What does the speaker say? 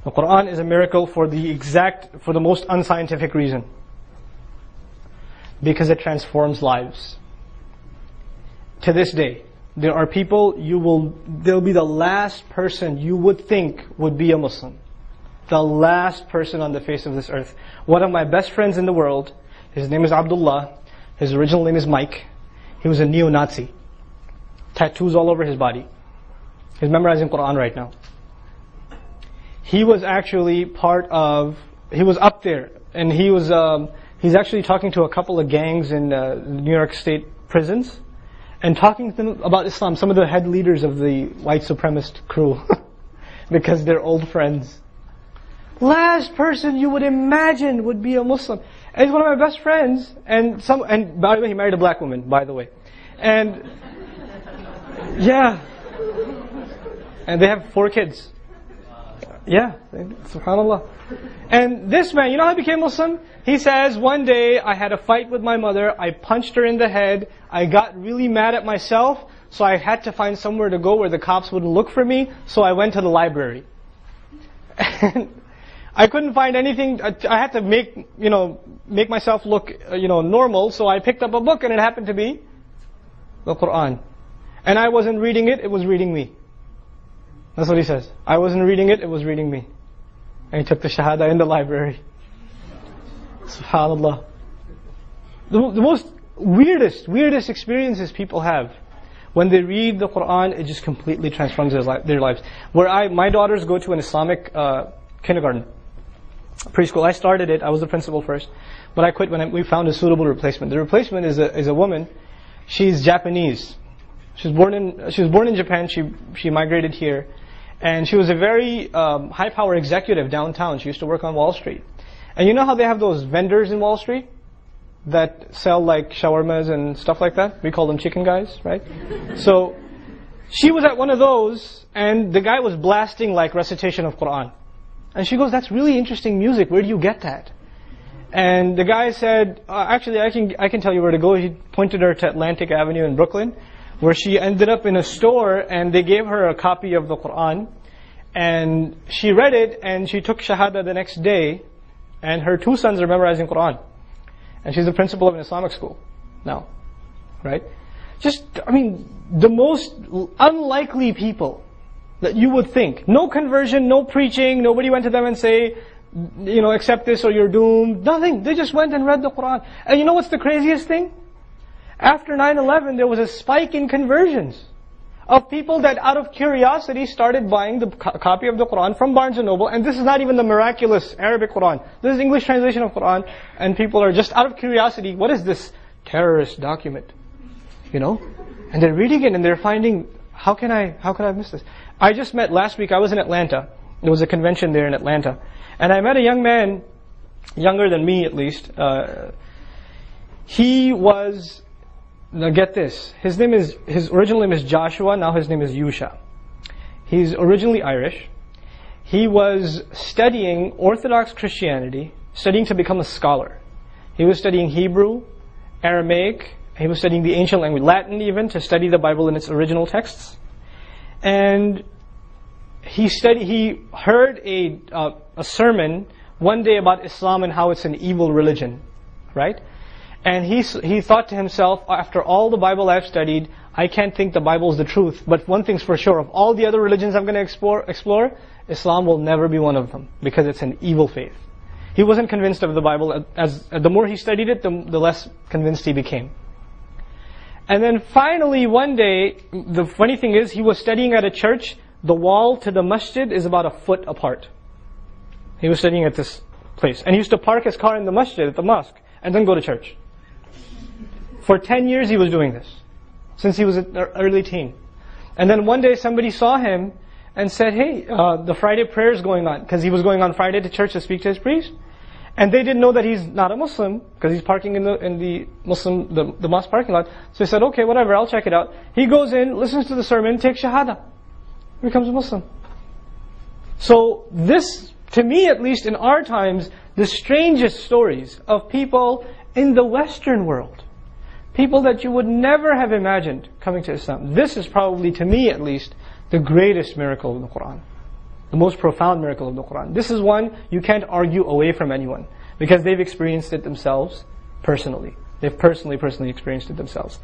The Quran is a miracle for the most unscientific reason. Because it transforms lives. To this day, there are people they'll be the last person you would think would be a Muslim. The last person on the face of this earth. One of my best friends in the world, his name is Abdullah, his original name is Mike. He was a neo-Nazi. Tattoos all over his body. He's memorizing Quran right now. He was actually he was up there, and he's actually talking to a couple of gangs in New York State prisons, and talking to them about Islam, some of the head leaders of the white supremacist crew, because they're old friends. Last person you would imagine would be a Muslim. And he's one of my best friends, and by the way, he married a black woman, by the way. And, yeah. And they have 4 kids. Yeah, subhanAllah. And this man, you know how he became Muslim? He says, one day I had a fight with my mother, I punched her in the head, I got really mad at myself, so I had to find somewhere to go where the cops wouldn't look for me, so I went to the library. And I couldn't find anything, I had to make myself look, normal, so I picked up a book and it happened to be the Quran. And I wasn't reading it, it was reading me. That's what he says. I wasn't reading it, it was reading me. And he took the Shahada in the library. SubhanAllah. The most weirdest experiences people have. When they read the Quran, it just completely transforms their lives. My daughters go to an Islamic kindergarten, preschool. I started it, I was the principal first. But I quit when we found a suitable replacement. The replacement is a woman. She's Japanese. She was born in Japan, she migrated here. And she was a very high-power executive downtown. She used to work on Wall Street. And you know how they have those vendors in Wall Street that sell like shawarmas and stuff like that? We call them chicken guys, right? So she was at one of those, and the guy was blasting like recitation of Quran. And she goes, "That's really interesting music. Where do you get that?" And the guy said, "Actually, I can tell you where to go." He pointed her to Atlantic Avenue in Brooklyn, where she ended up in a store, and they gave her a copy of the Quran, and she read it, and she took Shahada the next day, and her 2 sons are memorizing Quran, and she's the principal of an Islamic school now, right? The most unlikely people that you would think. No conversion, no preaching, nobody went to them and say, accept this or you're doomed. Nothing. They just went and read the Quran. And you know what's the craziest thing? After 9/11, there was a spike in conversions of people that out of curiosity started buying the copy of the Quran from Barnes & Noble. And this is not even the miraculous Arabic Quran. This is English translation of Quran. And people are just out of curiosity, what is this terrorist document? And they're reading it and they're finding, how can I miss this? I just met last week, I was in Atlanta. There was a convention there in Atlanta. And I met a young man, younger than me at least. He was... Now get this, his original name is Joshua, now his name is Yusha. He's originally Irish. He was studying Orthodox Christianity, studying to become a scholar. He was studying Hebrew, Aramaic, he was studying the ancient language, Latin even, to study the Bible in its original texts. And he heard a sermon one day about Islam and how it's an evil religion, right? And he thought to himself, after all the Bible I've studied, I can't think the Bible is the truth. But one thing's for sure, of all the other religions I'm going to explore, Islam will never be one of them, because it's an evil faith. He wasn't convinced of the Bible. The more he studied it, the less convinced he became. And then finally one day, the funny thing is, he was studying at a church. The wall to the masjid is about a foot apart. He was studying at this place. And he used to park his car in the masjid, at the mosque, and then go to church. For 10 years he was doing this, since he was an early teen. And then one day somebody saw him and said, "Hey, the Friday prayer is going on," because he was going on Friday to church to speak to his priest. And they didn't know that he's not a Muslim, because he's parking in the mosque parking lot. So he said, "Okay, whatever, I'll check it out." He goes in, listens to the sermon, takes Shahada, becomes a Muslim. So this, to me at least in our times, the strangest stories of people in the Western world. People that you would never have imagined coming to Islam. This is probably, to me at least, the greatest miracle in the Quran. the most profound miracle of the Quran. This is one you can't argue away from anyone, because they've experienced it themselves personally. They've personally experienced it themselves.